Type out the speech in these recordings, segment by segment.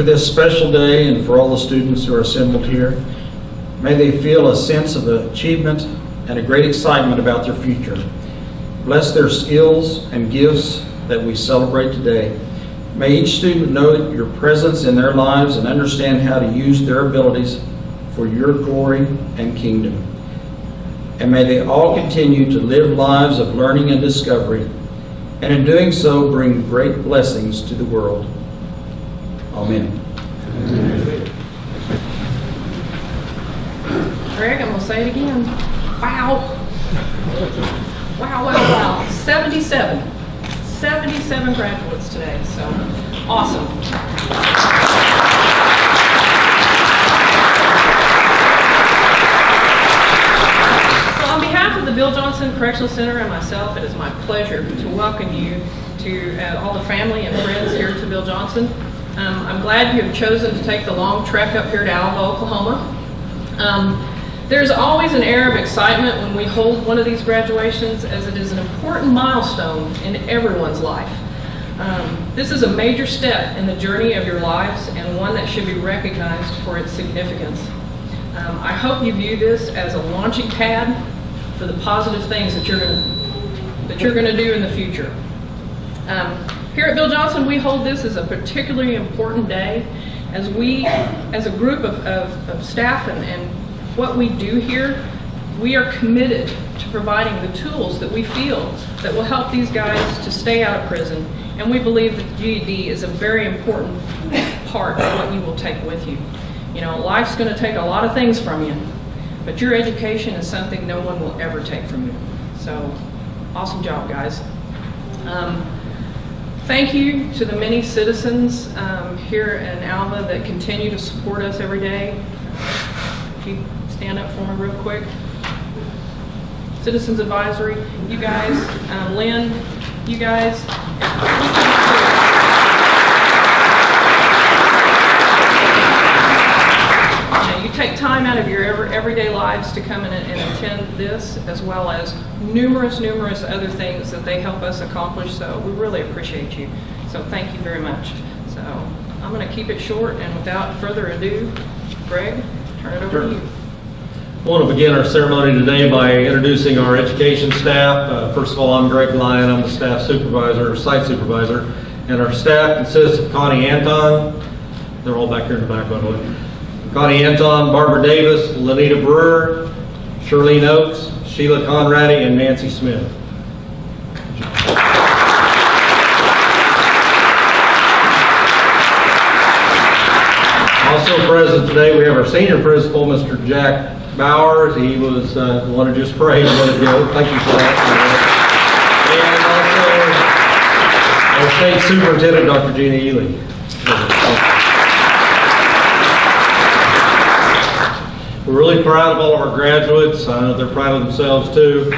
for this special day and for all the students who are assembled here. May they feel a sense of achievement and a great excitement about their future. Bless their skills and gifts that we celebrate today. May each student know your presence in their lives and understand how to use their abilities for your glory and kingdom. And may they all continue to live lives of learning and discovery, and in doing so bring great blessings to the world. Amen. Greg, I'm going to say it again. Wow. Wow, wow, wow. 77 graduates today, so awesome. So on behalf of the Bill Johnson Correctional Center and myself, it is my pleasure to welcome you to all the family and friends here to Bill Johnson. I'm glad you have chosen to take the long trek up here to Alva, Oklahoma. There's always an air of excitement when we hold one of these graduations, as it is an important milestone in everyone's life. This is a major step in the journey of your lives and one that should be recognized for its significance. I hope you view this as a launching pad for the positive things that you're going to do in the future. Here at Bill Johnson, we hold this as a particularly important day as we, as a group of staff and what we do here, we are committed to providing the tools that we feel that will help these guys to stay out of prison. And we believe that the GED is a very important part of what you will take with you. You know, life's going to take a lot of things from you, but your education is something no one will ever take from you. So, awesome job, guys. Thank you to the many citizens here in Alva that continue to support us every day. If you stand up for me real quick. Citizens Advisory, you guys, Lynn, you guys. You take time out of your everyday lives to come in and attend this, as well as numerous other things that they help us accomplish, so we really appreciate you. So thank you very much. So I'm going to keep it short, and without further ado, Greg, turn it over to you. I want to begin our ceremony today by introducing our education staff. First of all, I'm Greg Lyon. I'm the staff supervisor, site supervisor, and our staff consists of Connie Anton. They're all back here in the back, by the way. Connie Anton, Barbara Davis, Lenita Brewer, Shirlene Oakes, Sheila Conradi, and Nancy Smith. Also present today, we have our senior principal, Mr. Jack Bowers. He was the one who just prayed a minute ago. Thank you for that. And also our state superintendent, Dr. Gina Ely. We're really proud of all of our graduates. I know they're proud of themselves too.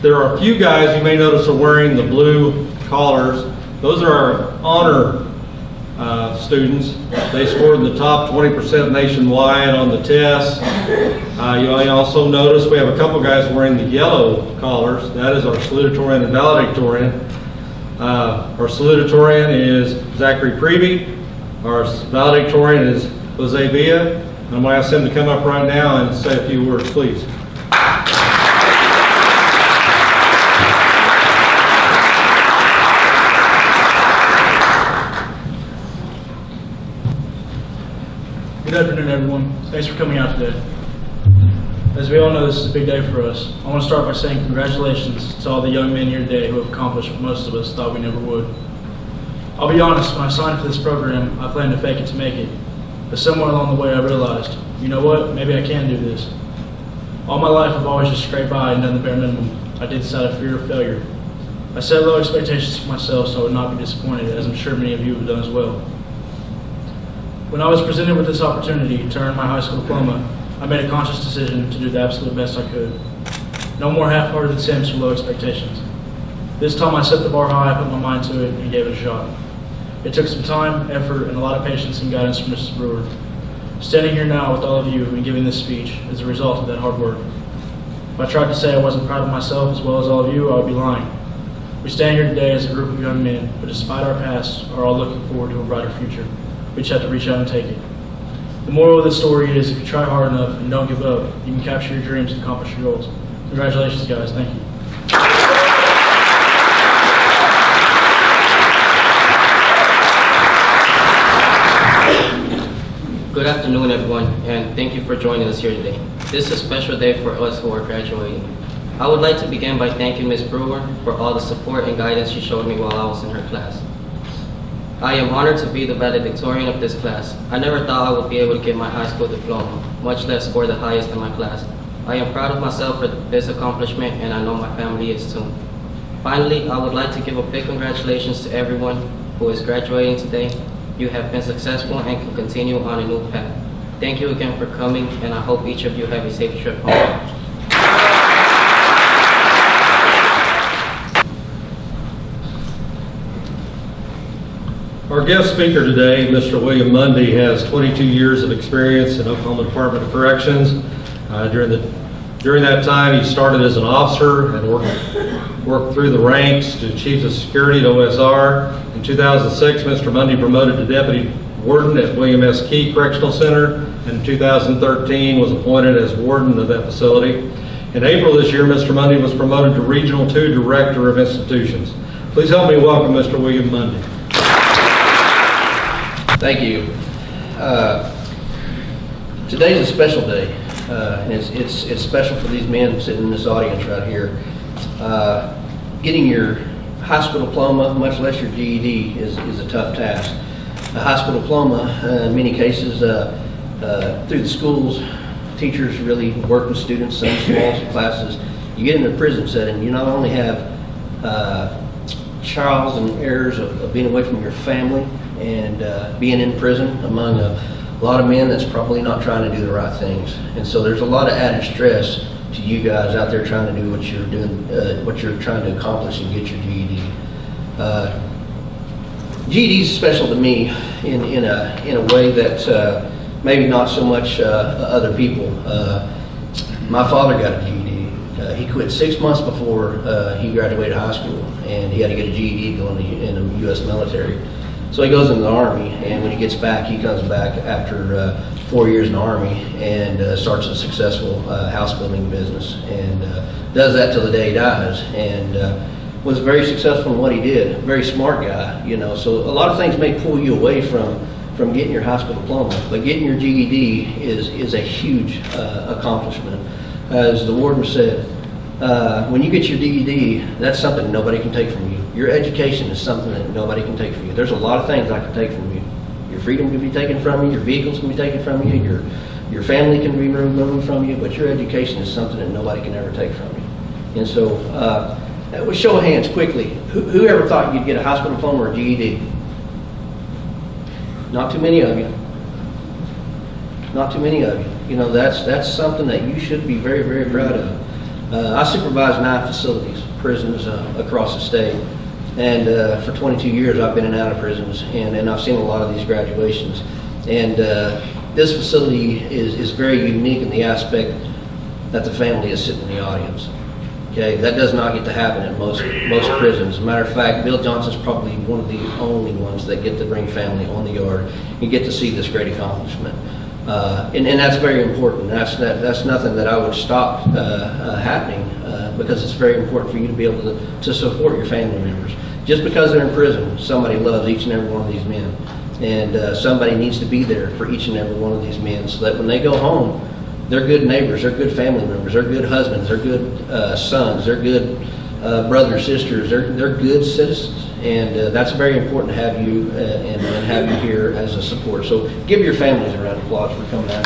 There are a few guys you may notice are wearing the blue collars. Those are our honor students. They scored in the top 20% nationwide on the test. You may also notice we have a couple guys wearing the yellow collars. That is our salutatorian and valedictorian. Our salutatorian is Zachary Preby. Our valedictorian is Jose Villa. I'm going to ask him to come up right now and say a few words, please. Good afternoon, everyone. Thanks for coming out today. As we all know, this is a big day for us. I want to start by saying congratulations to all the young men here today who have accomplished what most of us thought we never would. I'll be honest, when I signed for this program, I planned to fake it to make it. But somewhere along the way, I realized, you know what, maybe I can do this. All my life, I've always just scraped by and done the bare minimum. I did this out of fear of failure. I set low expectations for myself so I would not be disappointed, as I'm sure many of you have done as well. When I was presented with this opportunity to earn my high school diploma, I made a conscious decision to do the absolute best I could. No more half-hearted attempts or low expectations. This time I set the bar high, put my mind to it, and gave it a shot. It took some time, effort, and a lot of patience and guidance from Mrs. Brewer. Standing here now with all of you and giving this speech is a result of that hard work. If I tried to say I wasn't proud of myself as well as all of you, I would be lying. We stand here today as a group of young men, but despite our past, are all looking forward to a brighter future. We just have to reach out and take it. The moral of the story is if you try hard enough and don't give up, you can capture your dreams and accomplish your goals. Congratulations, guys. Thank you. Good afternoon, everyone, and thank you for joining us here today. This is a special day for us who are graduating. I would like to begin by thanking Ms. Brewer for all the support and guidance she showed me while I was in her class. I am honored to be the valedictorian of this class. I never thought I would be able to get my high school diploma, much less score the highest in my class. I am proud of myself for this accomplishment, and I know my family is too. Finally, I would like to give a big congratulations to everyone who is graduating today. You have been successful and can continue on a new path. Thank you again for coming, and I hope each of you have a safe trip home. Our guest speaker today, Mr. William Mundy, has 22 years of experience in Oklahoma Department of Corrections. During that time, he started as an officer and worked through the ranks to Chief of Security at OSR. In 2006, Mr. Mundy promoted to Deputy Warden at William S. Key Correctional Center, and in 2013 was appointed as Warden of that facility. In April this year, Mr. Mundy was promoted to Regional 2 Director of Institutions. Please help me welcome Mr. William Mundy. Thank you. Today's a special day, and it's special for these men sitting in this audience right here. Getting your high school diploma, much less your GED, is a tough task. A high school diploma, in many cases, through the schools, teachers really work with students in small classes. You get in a prison setting, you not only have trials and errors of being away from your family and being in prison among a lot of men that's probably not trying to do the right things. And so there's a lot of added stress to you guys out there trying to do what you're doing, what you're trying to accomplish and get your GED. GED is special to me in a way that maybe not so much other people. My father got a GED. He quit 6 months before he graduated high school, and he had to get a GED going in the U.S. military. So he goes in the Army, and when he gets back, he comes back after 4 years in the Army and starts a successful house building business, and does that till the day he dies, and was very successful in what he did. Very smart guy, you know. So a lot of things may pull you away from getting your high school diploma, but getting your GED is a huge accomplishment. As the warden said, when you get your GED, that's something nobody can take from you. Your education is something that nobody can take from you. There's a lot of things I can take from you. Your freedom can be taken from you, your vehicles can be taken from you, your family can be removed from you, but your education is something that nobody can ever take from you. And so, with show of hands, quickly, who ever thought you'd get a high school diploma or a GED? Not too many of you. Not too many of you. You know, that's something that you should be very, very proud of. I supervise 9 facilities, prisons across the state. And for 22 years, I've been in and out of prisons, and I've seen a lot of these graduations. And this facility is very unique in the aspect that the family is sitting in the audience. Okay, that does not get to happen in most prisons. As a matter of fact, Bill Johnson's probably one of the only ones that get to bring family on the yard and get to see this great accomplishment. And that's very important. That's nothing that I would stop happening because it's very important for you to be able to support your family members. Just because they're in prison, somebody loves each and every one of these men. And somebody needs to be there for each and every one of these men so that when they go home, they're good neighbors, they're good family members, they're good husbands, they're good sons, they're good brothers, sisters, they're good citizens. And that's very important to have you and have you here as a support. So give your families a round of applause for coming out.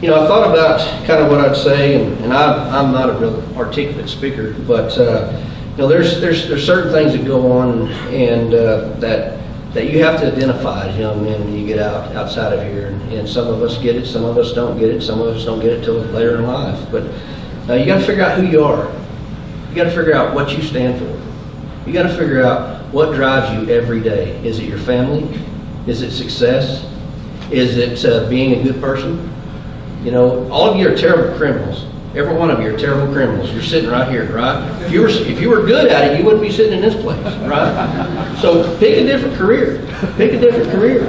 You know, I thought about kind of what I'd say, and I'm not a real articulate speaker, but you know, there's certain things that go on and that you have to identify as young men when you get outside of here. And some of us get it, some of us don't get it, some of us don't get it till later in life. But you got to figure out who you are. You got to figure out what you stand for. You got to figure out what drives you every day. Is it your family? Is it success? Is it being a good person? You know, all of you are terrible criminals. Every one of you are terrible criminals. You're sitting right here, right? If you were good at it, you wouldn't be sitting in this place, right? So pick a different career. Pick a different career.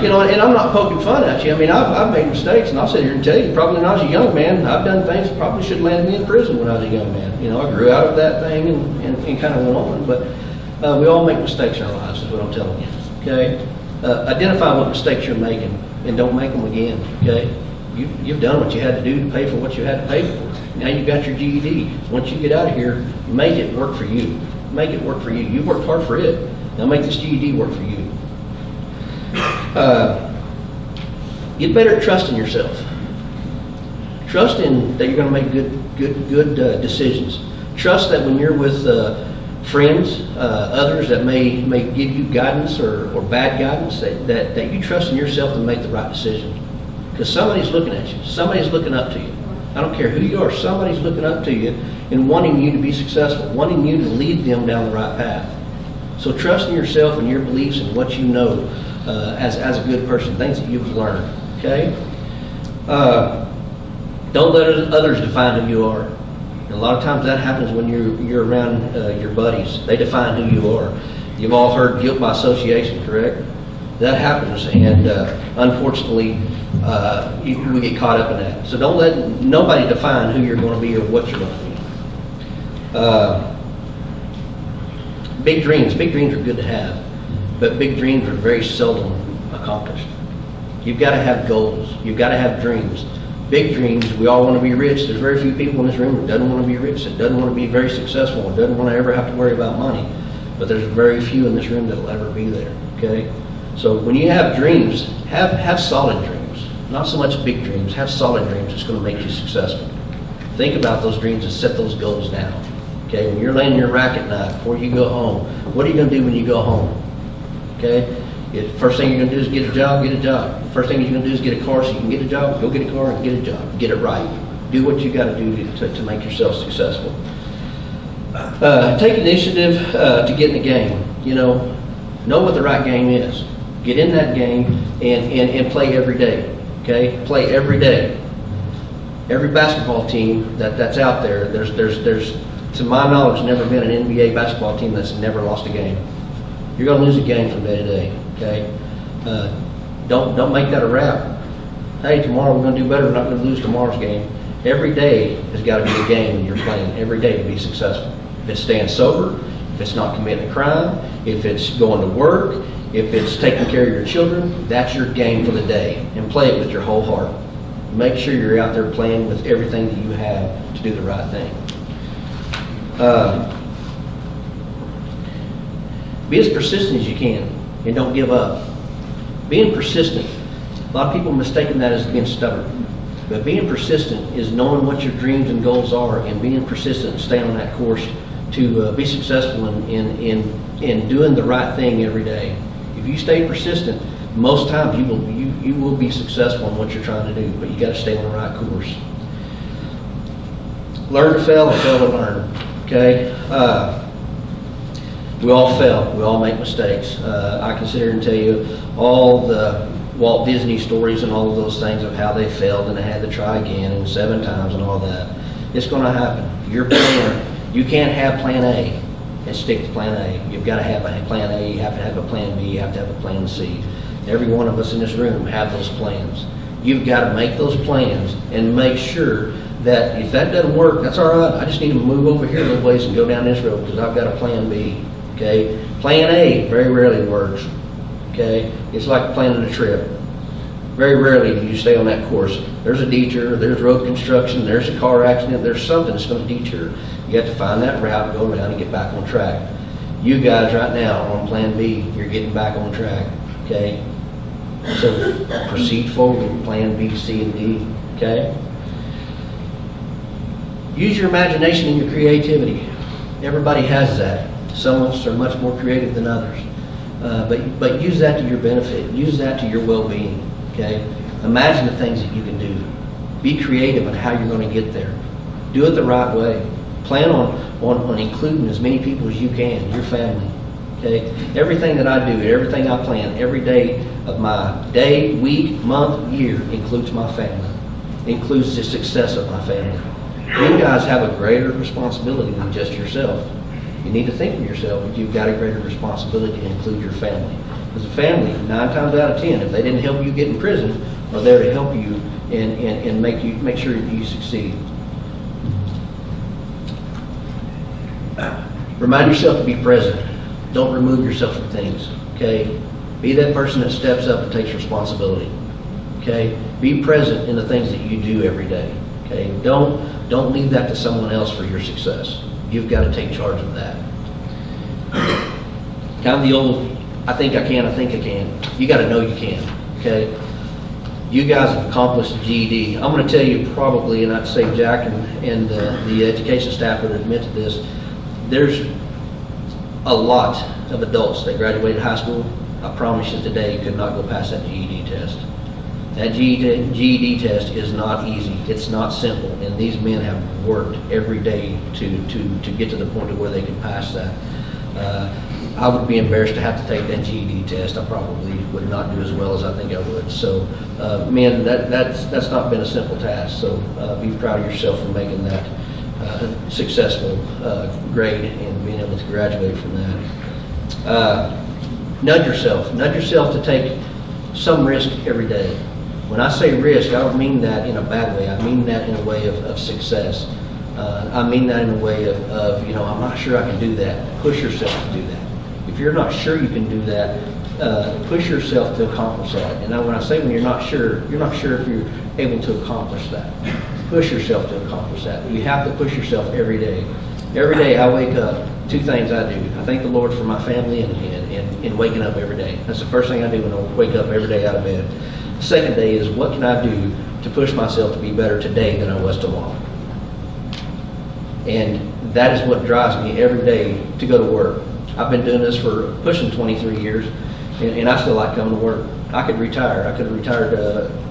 You know, and I'm not poking fun at you. I mean, I've made mistakes, and I'll sit here and tell you, probably when I was a young man, I've done things that probably should have landed me in prison when I was a young man. You know, I grew out of that thing and kind of went on. But we all make mistakes in our lives, is what I'm telling you, okay? Identify what mistakes you're making and don't make them again, okay? You've done what you had to do to pay for what you had to pay for. Now you've got your GED. Once you get out of here, make it work for you. Make it work for you. You've worked hard for it. Now make this GED work for you. Get better at trusting yourself. Trust in that you're going to make good decisions. Trust that when you're with friends, others that may give you guidance or bad guidance, that you trust in yourself to make the right decision. Because somebody's looking at you. Somebody's looking up to you. I don't care who you are. Somebody's looking up to you and wanting you to be successful, wanting you to lead them down the right path. So trust in yourself and your beliefs and what you know as a good person, things that you've learned. Okay? Don't let others define who you are. And a lot of times that happens when you're around your buddies. They define who you are. You've all heard guilt by association, correct? That happens, and unfortunately, we get caught up in that. So don't let nobody define who you're going to be or what you're going to be. Big dreams are good to have, but big dreams are very seldom accomplished. You've got to have goals. You've got to have dreams. Big dreams, we all want to be rich. There's very few people in this room that doesn't want to be rich, that doesn't want to be very successful, and doesn't want to ever have to worry about money. But there's very few in this room that will ever be there, okay? So when you have dreams, have solid dreams. Not so much big dreams. Have solid dreams that's going to make you successful. Think about those dreams and set those goals down. Okay, when you're laying in your rack at night before you go home, what are you going to do when you go home? Okay, first thing you're going to do is get a job, get a job. First thing you're going to do is get a car so you can get a job, go get a car and get a job. Get it right. Do what you got to do to make yourself successful. Take initiative to get in the game. You know what the right game is. Get in that game and play every day. Okay, play every day. Every basketball team that's out there, there's to my knowledge never been an NBA basketball team that's never lost a game. You're going to lose a game from day to day. Okay, don't make that a wrap. Hey, tomorrow we're going to do better. We're not going to lose tomorrow's game. Every day has got to be a game and you're playing every day to be successful. If it's staying sober, if it's not committing a crime, if it's going to work, if it's taking care of your children, that's your game for the day. And play it with your whole heart. Make sure you're out there playing with everything that you have to do the right thing. Be as persistent as you can and don't give up. Being persistent, a lot of people mistaken that as being stubborn. But being persistent is knowing what your dreams and goals are and being persistent and staying on that course to be successful in doing the right thing every day. If you stay persistent, most times you will be successful in what you're trying to do, but you got to stay on the right course. Learn to fail and fail to learn. Okay, we all fail. We all make mistakes. I can sit here and tell you all the Walt Disney stories and all of those things of how they failed and they had to try again and 7 times and all that. It's going to happen. Your plan. You can't have plan A and stick to plan A. You've got to have a plan A, you have to have a plan B, you have to have a plan C. Every one of us in this room have those plans. You've got to make those plans and make sure that if that doesn't work, that's all right. I just need to move over here a little ways and go down this road because I've got a plan B. Okay? Plan A very rarely works. Okay? It's like planning a trip. Very rarely do you stay on that course. There's a detour, there's road construction, there's a car accident, there's something that's going to detour. You have to find that route, go around and get back on track. You guys right now are on plan B, you're getting back on track. Okay? So proceed forward with plan B, C, and D. Okay? Use your imagination and your creativity. Everybody has that. Some of us are much more creative than others. But use that to your benefit. Use that to your well-being. Okay? Imagine the things that you can do. Be creative on how you're going to get there. Do it the right way. Plan on including as many people as you can, your family. okay? Everything that I do, everything I plan, every day of my day, week, month, year includes my family, includes the success of my family. You guys have a greater responsibility than just yourself. You need to think of yourself, but you've got a greater responsibility to include your family. Because a family, 9 times out of 10, if they didn't help you get in prison, are there to help you and make sure that you succeed. Remind yourself to be present. Don't remove yourself from things, okay? Be that person that steps up and takes responsibility, okay? Be present in the things that you do every day, okay? Don't leave that to someone else for your success. You've got to take charge of that. Kind of the old, I think I can, I think I can. You got to know you can, okay? You guys have accomplished the GED. I'm going to tell you probably, and I'd say Jack and the education staff would admit to this, there's a lot of adults that graduated high school, I promise you today, could not go past that GED test. That GED test is not easy. It's not simple. And these men have worked every day to get to the point of where they can pass that. I would be embarrassed to have to take that GED test. I probably would not do as well as I think I would. So, men, that's not been a simple task. So be proud of yourself for making that successful grade and being able to graduate from that. Nudge yourself to take some risk every day. When I say risk, I don't mean that in a bad way. I mean that in a way of success. I mean that in a way of, you know, I'm not sure I can do that. Push yourself to do that. If you're not sure you can do that, push yourself to accomplish that. And when I say when you're not sure if you're able to accomplish that. Push yourself to accomplish that. You have to push yourself every day. Every day I wake up, 2 things I do. I thank the Lord for my family and waking up every day. That's the first thing I do when I wake up every day out of bed. The second day is, what can I do to push myself to be better today than I was tomorrow? And that is what drives me every day to go to work. I've been doing this for pushing 23 years, and I still like coming to work. I could retire. I could have retired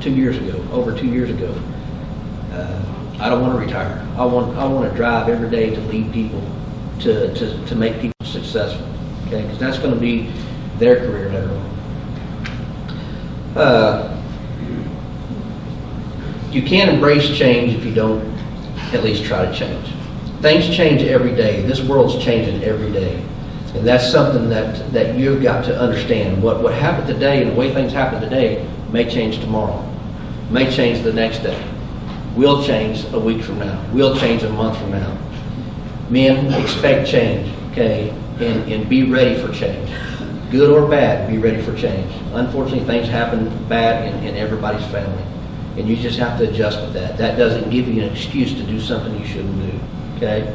2 years ago, over 2 years ago. I don't want to retire. I want to drive every day to lead people, to make people successful. Okay, because that's going to be their career later on. You can't embrace change if you don't at least try to change. Things change every day. This world's changing every day. And that's something that you've got to understand. What happened today and the way things happen today may change tomorrow, may change the next day, will change a week from now, will change a month from now. Men, expect change, okay, and be ready for change. Good or bad, be ready for change. Unfortunately, things happen bad in everybody's family, and you just have to adjust with that. That doesn't give you an excuse to do something you shouldn't do, okay?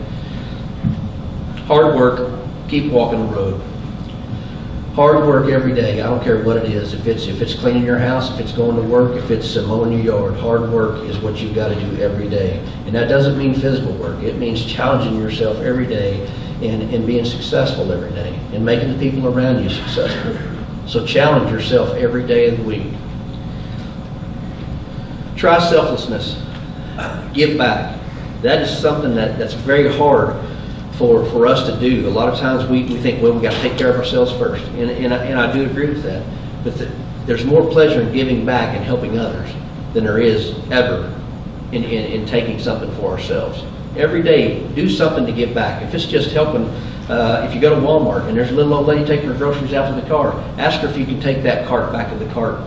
Hard work, keep walking the road. Hard work every day. I don't care what it is. If it's cleaning your house, if it's going to work, if it's mowing your yard, hard work is what you've got to do every day. And that doesn't mean physical work. It means challenging yourself every day and being successful every day and making the people around you successful. So challenge yourself every day of the week. Try selflessness. Give back. That is something that's very hard for us to do. A lot of times we think, well, we got to take care of ourselves first, and I do agree with that. But there's more pleasure in giving back and helping others than there is ever in taking something for ourselves. Every day, do something to give back. If it's just helping, if you go to Walmart and there's a little old lady taking her groceries out to the car, ask her if you can take that cart back to the cart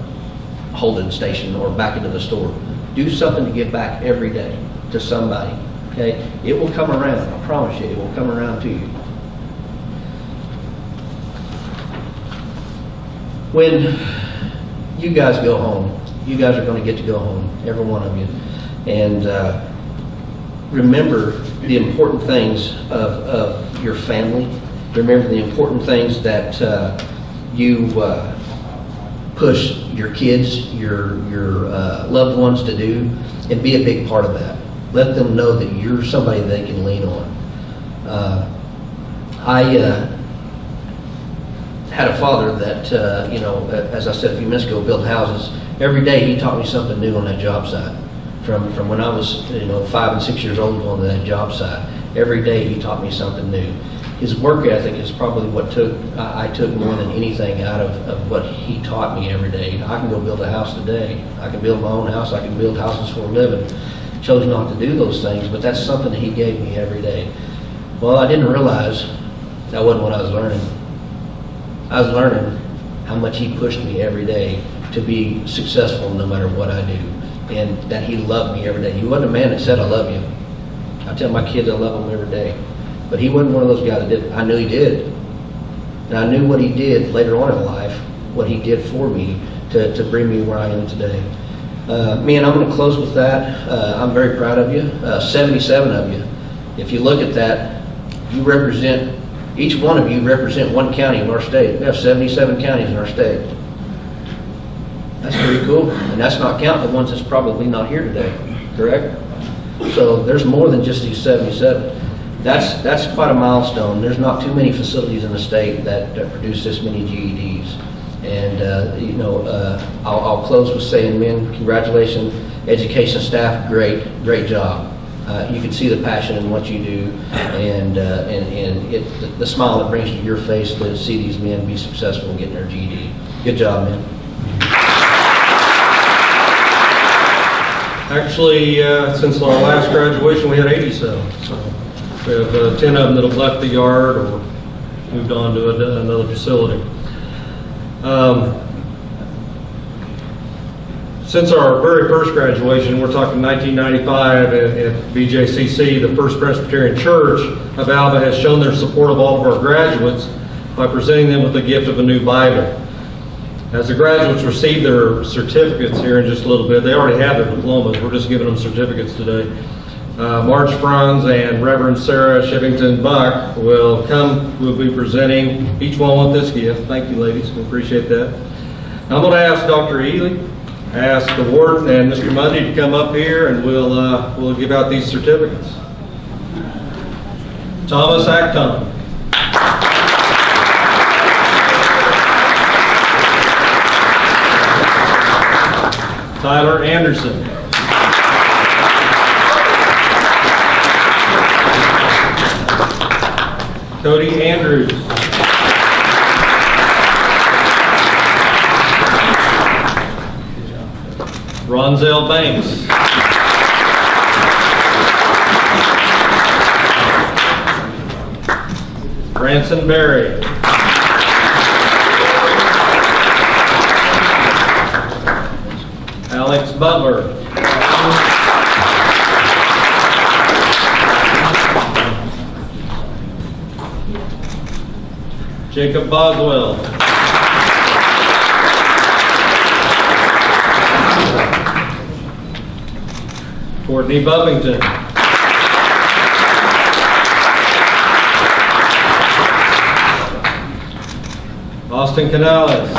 holding station or back into the store. Do something to give back every day to somebody. Okay, it will come around. I promise you, it will come around to you. When you guys go home, you guys are going to get to go home, every one of you, and remember the important things of your family. Remember the important things that you push your kids, your loved ones to do, and be a big part of that. Let them know that you're somebody they can lean on. I had a father that, as I said a few minutes ago, built houses. Every day he taught me something new on that job site. From when I was 5 and 6 years old going to that job site. Every day he taught me something new. his work ethic is probably what I took more than anything out of what he taught me every day. I can go build a house today. I can build my own house. I can build houses for a living. Chose not to do those things, but that's something that he gave me every day. Well, I didn't realize that wasn't what I was learning. I was learning how much he pushed me every day to be successful no matter what I do, and that he loved me every day. He wasn't a man that said, "I love you." I tell my kids I love them every day. But he wasn't one of those guys that did. I knew he did. And I knew what he did later on in life, what he did for me to bring me where I am today. Man, I'm going to close with that. I'm very proud of you. 77 of you. If you look at that, you represent, each one of you represent one county in our state. We have 77 counties in our state. That's pretty cool. And that's not counting the ones that's probably not here today, correct? So there's more than just these 77. That's quite a milestone. There's not too many facilities in the state that produce this many GEDs. And, I'll close with saying, men, congratulations. Education staff, great job. You can see the passion in what you do, and the smile that brings to your face to see these men be successful in getting their GED. Good job, man. Actually, since our last graduation, we had 87. So we have 10 of them that have left the yard or moved on to another facility. Since our very first graduation, we're talking 1995 at BJCC, the First Presbyterian Church of Alva has shown their support of all of our graduates by presenting them with the gift of a new Bible. As the graduates receive their certificates here in just a little bit, they already have their diplomas, we're just giving them certificates today. Marge Franz and Reverend Sarah Shivington Buck will be presenting each one with this gift. Thank you, ladies, we appreciate that. Now I'm going to ask Dr. Ely, ask the warden and Mr. Mundy to come up here, and we'll give out these certificates. Thomas Acton. Tyler Anderson. Cody Andrews. Ronzel Banks. Branson Berry. Alex Butler. Jacob Boswell. Courtney Buffington. Austin Canales.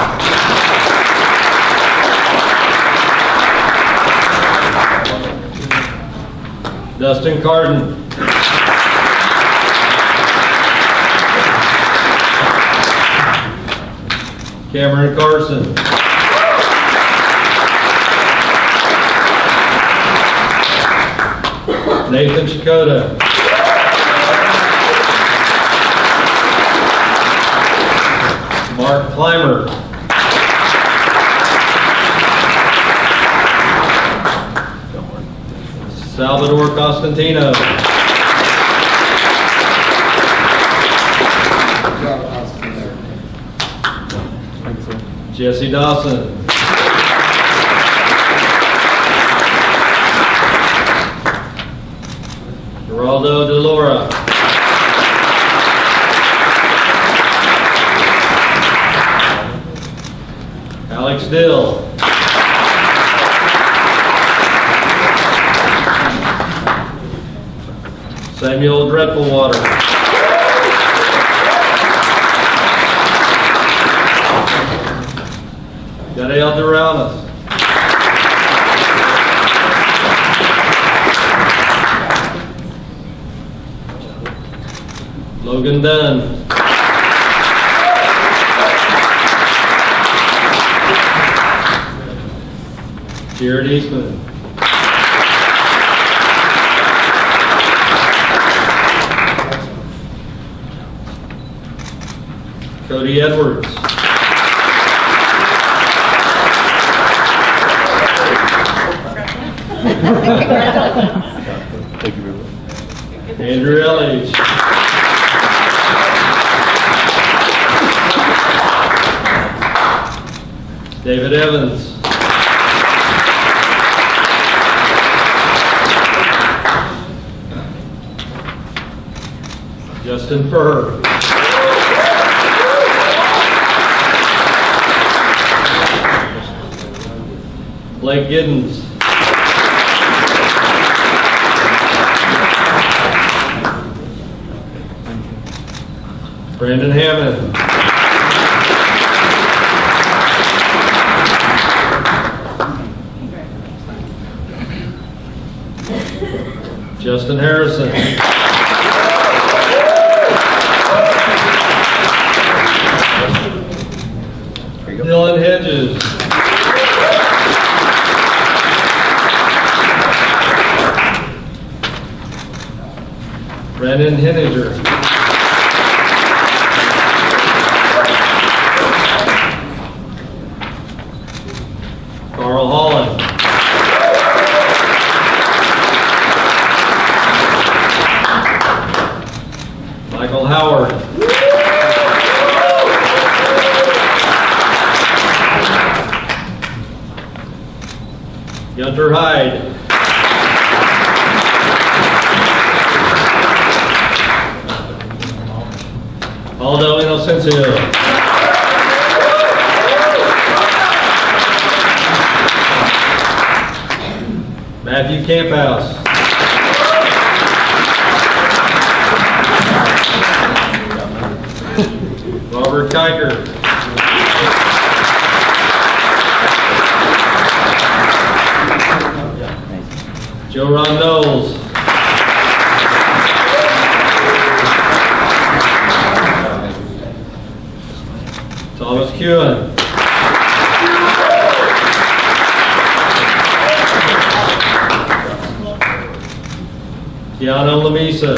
Dustin Carden. Cameron Carson. Nathan Chakota. Mark Clymer. Salvador Costantino. Jesse Dawson. Geraldo De Laura. Alex Dill. Samuel Dreadfulwater. Gadiel Duramas. Logan Dunn. Jared Eastman. Cody Edwards. Andrew Elledge. David Evans. Justin Furr. Blake Giddens. Brandon Hammond. Justin Harrison. Dylan Hedges. Brandon Henninger. Carl Holland. Michael Howard. Gunter Hyde. Aldo Inocencio. Matthew Camphouse. Robert Kiker. Joe Ron Knowles. Thomas Kewen. Keanu Lamisa.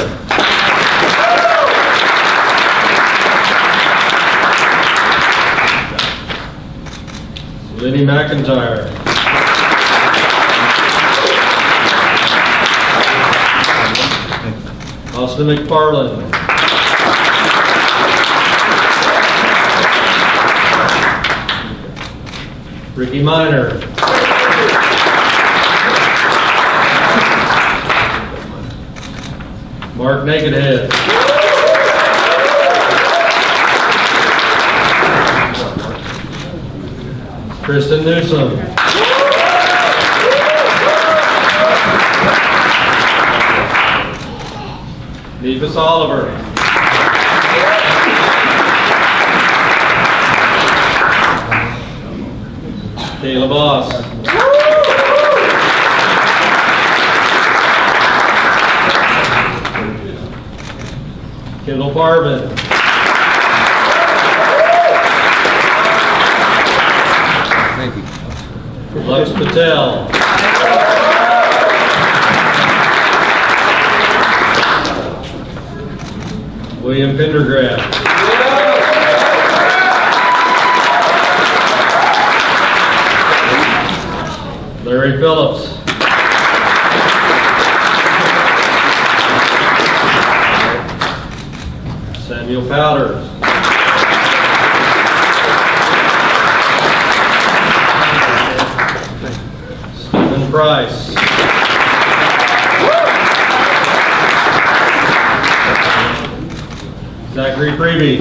Lenny McIntyre. Austin McFarland. Ricky Minor. Mark Nakedhead. Kristen Newsom. Nevis Oliver. Kayla Boss. Kendall Farben. Thank you. Lux Patel. William Pendergraft. Larry Phillips. Samuel Powders. Stephen Price. Zachary Freebie.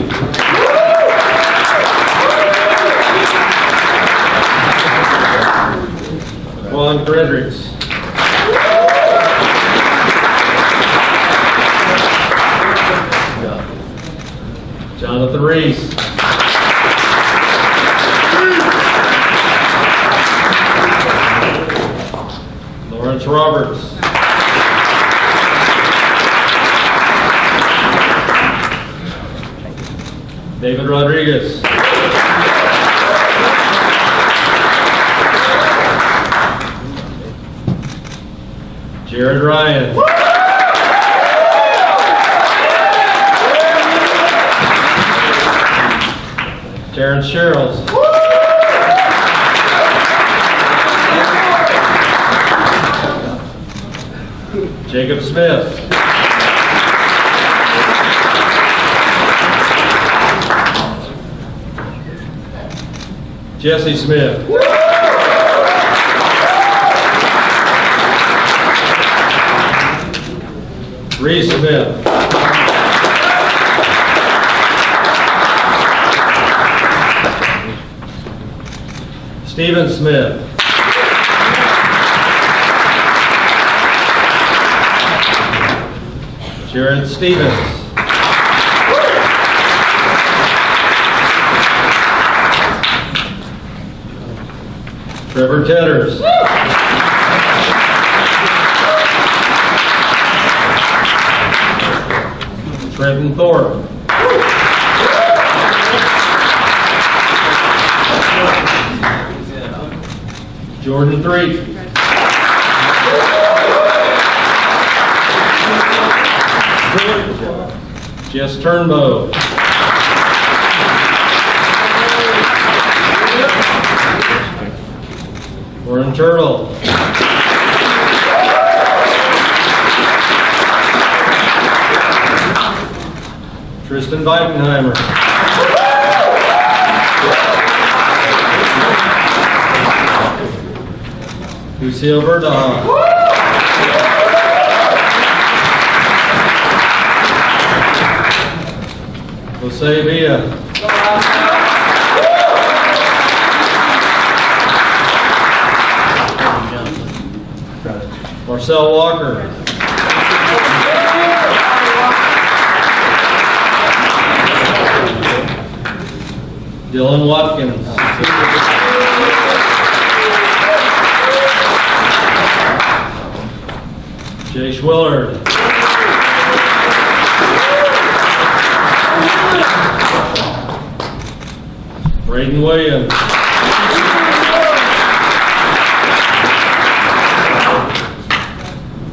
Juan Fredericks. Jonathan Reese. Lawrence Roberts. David Rodriguez. Jared Ryan. Terrence Sherrills. Jacob Smith. Jesse Smith. Reese Smith. Stephen Smith. Jared Stevens. Trevor Tetters. Trenton Thorpe. Jordan Threet. Jess Turnbow. Warren Turtle. Tristan Weidenheimer. Lucille Verdahan. Jose Villa. Marcel Walker. Dylan Watkins. Jay Schwillard. Braden Williams.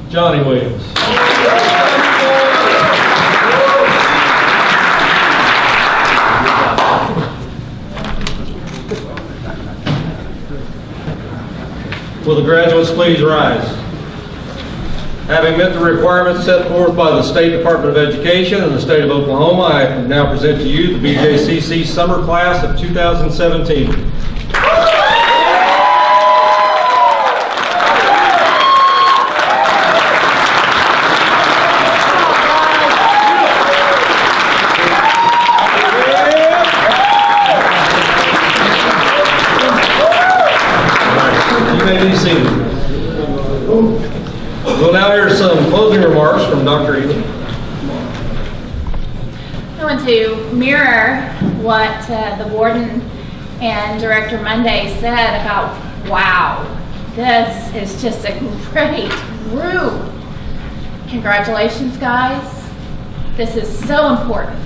Johnny Williams. Will the graduates please rise? Having met the requirements set forth by the State Department of Education and the State of Oklahoma, I now present to you the BJCC Summer Class of 2017. We'll now hear some closing remarks from Dr. Ely. I want to mirror what the warden and Director Monday said about, wow, this is just a great group. Congratulations, guys. This is so important.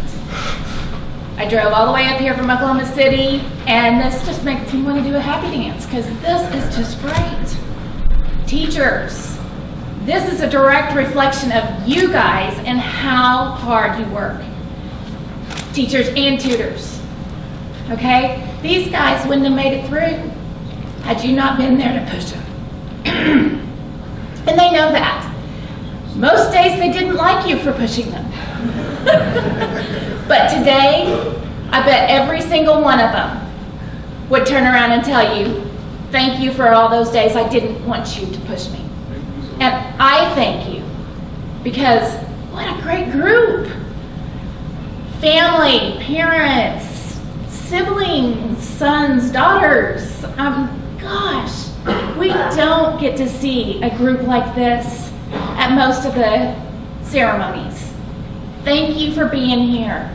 I drove all the way up here from Oklahoma City, and this just makes me want to do a happy dance because this is just great. Teachers, this is a direct reflection of you guys and how hard you work. Teachers and tutors, okay? These guys wouldn't have made it through had you not been there to push them. And they know that. Most days they didn't like you for pushing them. But today, I bet every single one of them would turn around and tell you, thank you for all those days I didn't want you to push me. And I thank you, because what a great group. Family, parents, siblings, sons, daughters. Gosh, we don't get to see a group like this at most of the ceremonies. Thank you for being here.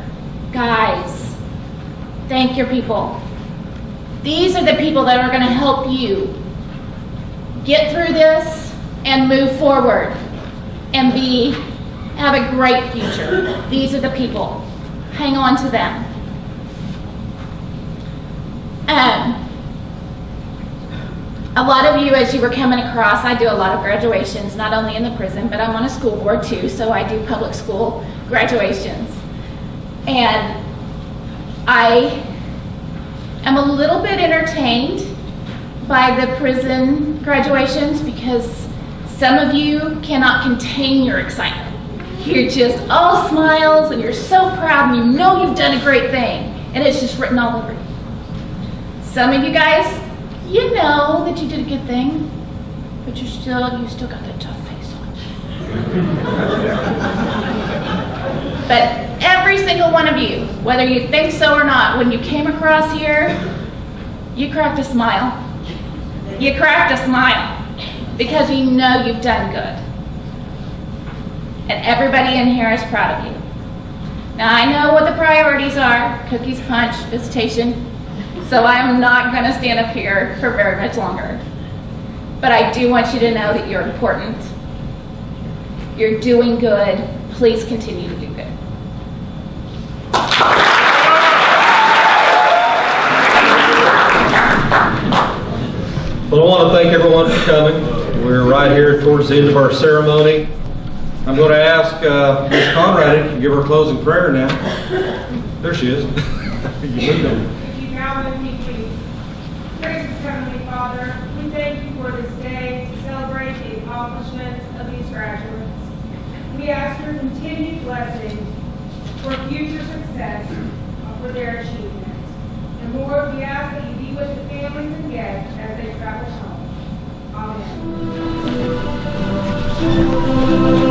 Guys, thank your people. These are the people that are going to help you get through this and move forward and have a great future. These are the people. Hang on to them. A lot of you, as you were coming across, I do a lot of graduations, not only in the prison, but I'm on a school board too, so I do public school graduations. And I am a little bit entertained by the prison graduations because some of you cannot contain your excitement. You're just all smiles and you're so proud and you know you've done a great thing and it's just written all over you. Some of you guys, you know that you did a good thing, but you still got that tough face on. But every single one of you, whether you think so or not, when you came across here, you cracked a smile. You cracked a smile because you know you've done good. And everybody in here is proud of you. Now I know what the priorities are, cookies, punch, visitation, so I'm not gonna stand up here for very much longer. But I do want you to know that you're important. You're doing good. Please continue to do good. Well, I want to thank everyone for coming. We're right here towards the end of our ceremony. I'm going to ask Ms. Conrad to give her closing prayer now. There she is. You moved over. If you bow with me, please. Gracious Heavenly Father, we thank you for this day to celebrate the accomplishments of these graduates. We ask your continued blessing for future success for their achievement. And Lord, we ask that you be with the families and guests as they travel home. Amen.